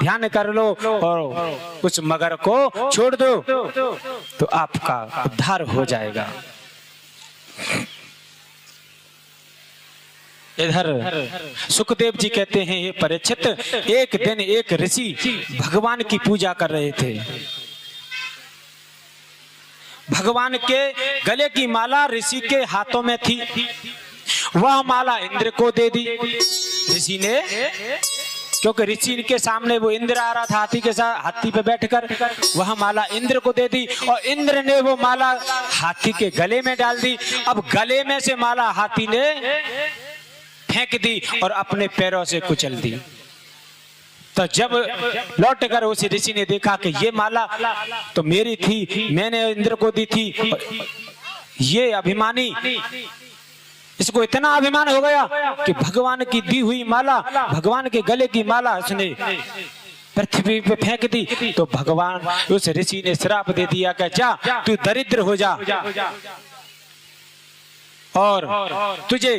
ध्यान कर लो और उस मगर को छोड़ दो तो आपका उद्धार हो जाएगा। इधर सुखदेव जी कहते हैं, हे परीक्षित, एक दिन एक ऋषि भगवान की पूजा कर रहे थे। भगवान के गले की माला ऋषि के हाथों में थी। वह माला इंद्र को दे दी ऋषि ने, क्योंकि ऋषि के सामने वो इंद्र आ रहा था हाथी के साथ, हाथी पे बैठकर। वह माला इंद्र को दे दी और इंद्र ने वो माला हाथी के गले में डाल दी। अब गले में से माला हाथी ने फेंक दी और अपने पैरों से कुचल दी। तो जब लौट कर उस ऋषि ने देखा कि ये माला तो मेरी थी, मैंने इंद्र को दी थी, ये अभिमानी, इसको इतना अभिमान हो गया कि भगवान की दी हुई माला, भगवान के गले की माला उसने पृथ्वी पे फेंक दी। तो भगवान उस ऋषि ने श्राप दे दिया कि जा तू दरिद्र हो जा और तुझे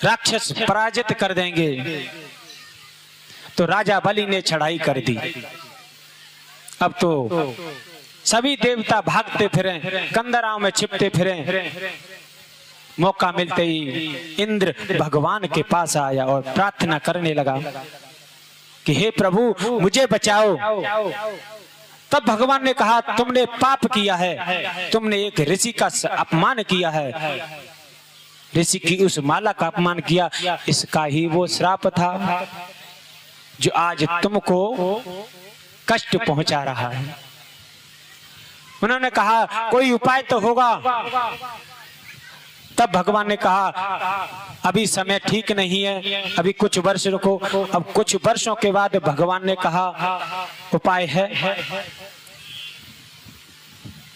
राक्षस पराजित कर देंगे। तो राजा बलि ने चढ़ाई कर दी। अब तो सभी देवता भागते फिरे, कंदराओं में छिपते फिरे। मौका मिलते ही इंद्र भगवान के पास आया और प्रार्थना करने लगा कि हे प्रभु मुझे बचाओ। तब भगवान ने कहा, तुमने पाप किया है, तुमने एक ऋषि का अपमान किया है, ऋषि की उस माला का अपमान किया। इसका ही वो श्राप था जो आज तुमको कष्ट पहुंचा रहा है। उन्होंने कहा कोई उपाय तो होगा। तब भगवान ने कहा अभी समय ठीक नहीं है, अभी कुछ वर्ष रुको। अब कुछ वर्षों के बाद भगवान ने कहा उपाय है।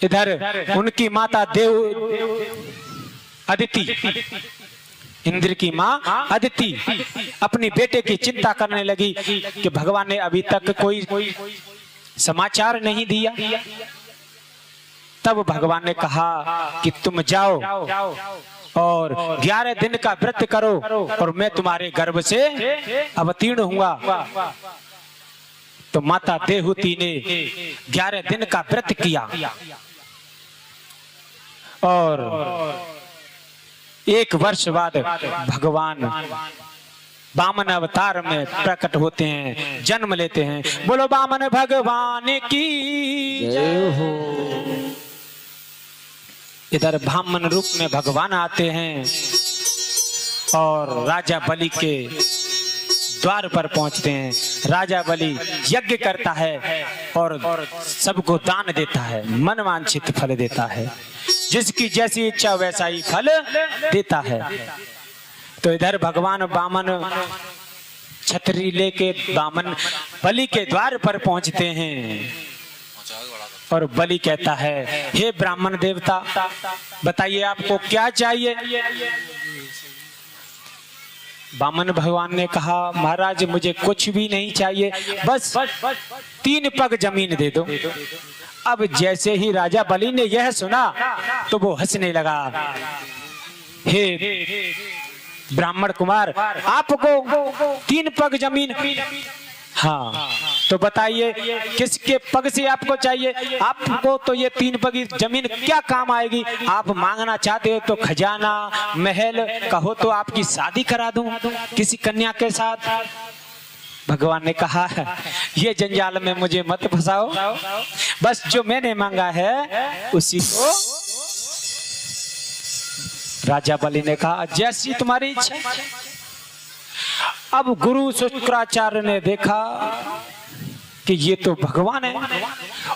इधर उनकी माता देव अदिति, इंद्र की माँ अदिति अपनी बेटे की चिंता करने लगी कि भगवान ने अभी तक कोई समाचार नहीं दिया। तब भगवान ने कहा कि तुम जाओ और 11 दिन का व्रत करो और मैं तुम्हारे गर्भ से अवतीर्ण हुआ। तो माता देवहूति ने 11 दिन का व्रत किया और 1 वर्ष बाद भगवान वामन अवतार में प्रकट होते हैं, जन्म लेते हैं। बोलो वामन भगवान की जय हो। इधर वामन रूप में भगवान आते हैं और राजा बलि के द्वार पर पहुंचते हैं। राजा बलि यज्ञ करता है और सबको दान देता है, मनवांछित फल देता है, जिसकी जैसी इच्छा वैसा ही फल देता है। तो इधर भगवान वामन छतरी लेके वामन बलि के द्वार पर पहुंचते हैं और बलि कहता है, हे ब्राह्मण देवता बताइए आपको क्या चाहिए। वामन भगवान ने कहा, महाराज मुझे कुछ भी नहीं चाहिए, बस 3 पग जमीन दे दो। अब जैसे ही राजा बलि ने यह सुना तो वो हंसने लगा। हे ब्राह्मण कुमार, आपको 3 पग जमीन? हाँ, तो बताइए किसके पग से आपको चाहिए? आपको तो ये 3 पग जमीन क्या काम आएगी? आप मांगना चाहते हो तो खजाना, महल, कहो तो आपकी शादी करा दूं किसी कन्या के साथ। भगवान ने कहा ये जंजाल में मुझे मत फंसाओ, बस जो मैंने मांगा है उसी को। राजा बलि ने कहा जैसी तुम्हारी इच्छा। अब गुरु शुक्राचार्य ने देखा कि ये तो भगवान है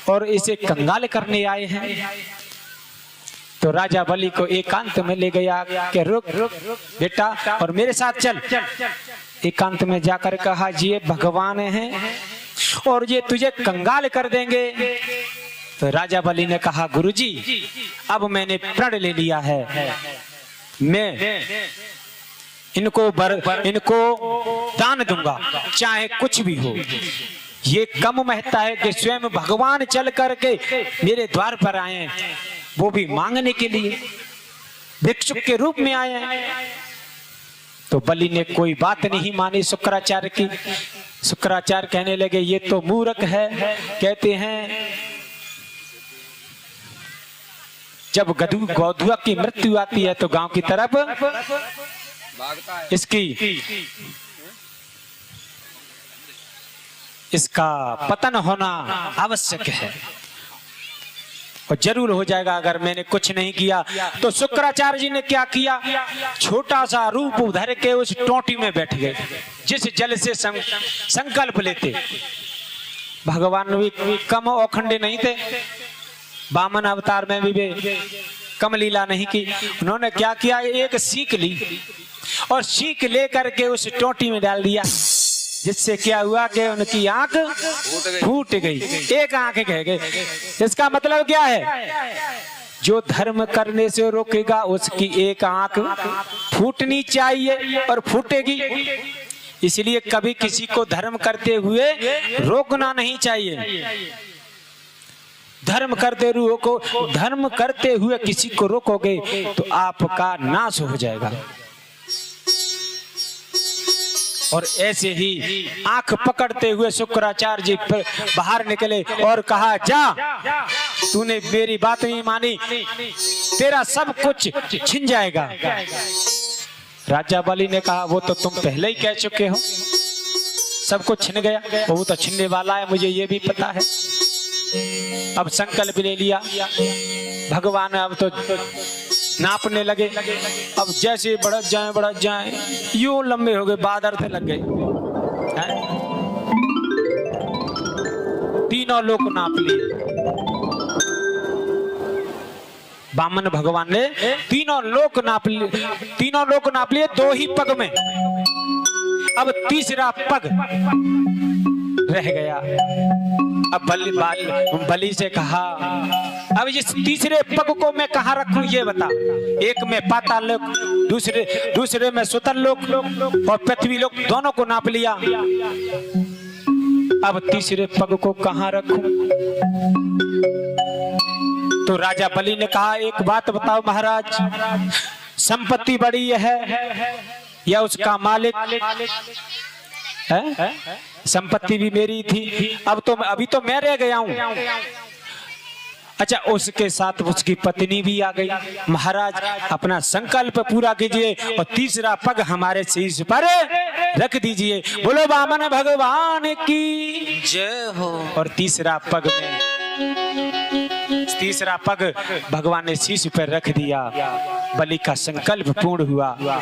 और इसे कंगाल करने आए हैं। तो राजा बलि को एकांत में ले गया कि रुक बेटा और मेरे साथ चल। एकांत में जाकर कहा ये भगवान हैं और ये तुझे कंगाल कर देंगे। तो राजा बलि ने कहा गुरुजी अब मैंने प्रण ले लिया है, मैं इनको दान दूंगा चाहे कुछ भी हो। ये कम महत्ता है कि स्वयं भगवान चल करके मेरे द्वार पर आए हैं, वो भी मांगने के लिए, भिक्षुक के रूप में आए हैं। तो बलि ने कोई बात नहीं मानी शुक्राचार्य की। शुक्राचार्य कहने लगे ये तो मूर्ख है। कहते हैं जब गौधुआ की मृत्यु आती है तो गांव की तरफ इसका पतन होना आवश्यक है और जरूर हो जाएगा अगर मैंने कुछ नहीं किया। तो शुक्राचार्य जी ने क्या किया, छोटा सा रूप धर के उस टोटी में बैठ गए जिस जल से संकल्प लेते। भगवान भी कम औखंडे नहीं थे, वामन अवतार में भी वे कम लीला नहीं की। उन्होंने क्या किया, एक सीख ली और सीख लेकर के उस टोटी में डाल दिया, जिससे क्या हुआ कि उनकी आंख फूट गई, एक आंख कह गए। इसका मतलब क्या है, जो धर्म करने से रोकेगा उसकी एक आंख फूटनी चाहिए और फूटेगी। इसलिए कभी किसी को धर्म करते हुए रोकना नहीं चाहिए। धर्म करते हुए किसी को रोकोगे तो आपका नाश हो जाएगा। और ऐसे ही आंख पकड़ते हुए शुक्राचार्य जी बाहर निकले और कहा, जा तूने मेरी बात नहीं मानी, तेरा सब कुछ छिन जाएगा। राजा बलि ने कहा, वो तो तुम पहले ही कह चुके हो, सब कुछ छिन गया, वो तो छिनने वाला है, मुझे ये भी पता है। अब संकल्प ले लिया भगवान, अब तो नापने लगे। अब जैसे बढ़त जाए यूं लंबे हो गए, बादर से लग गए। तीनों लोग नाप लिए, वामन भगवान ने तीनों लोग नाप लिए 2 ही पग में। अब तीसरा पग रह गया। अब बलि से कहा, अब इस तीसरे पग को मैं कहाँ रखूं ये बता। एक में पाताल लोक, दूसरे में सुतल लोक और पृथ्वी लोक, दोनों को नाप लिया। अब तीसरे पग को कहाँ रखूं। तो राजा बलि ने कहा, एक बात बताओ महाराज, संपत्ति बड़ी है या उसका मालिक है? संपत्ति भी मेरी थी, अभी तो मैं रह गया हूं। अच्छा, उसके साथ उसकी पत्नी भी आ गई। महाराज अपना संकल्प पूरा कीजिए और तीसरा पग हमारे शीश पर रख दीजिए। बोलो वामन भगवान की जय हो। और तीसरा पग भगवान ने शीश पर रख दिया। बलि का संकल्प पूर्ण हुआ।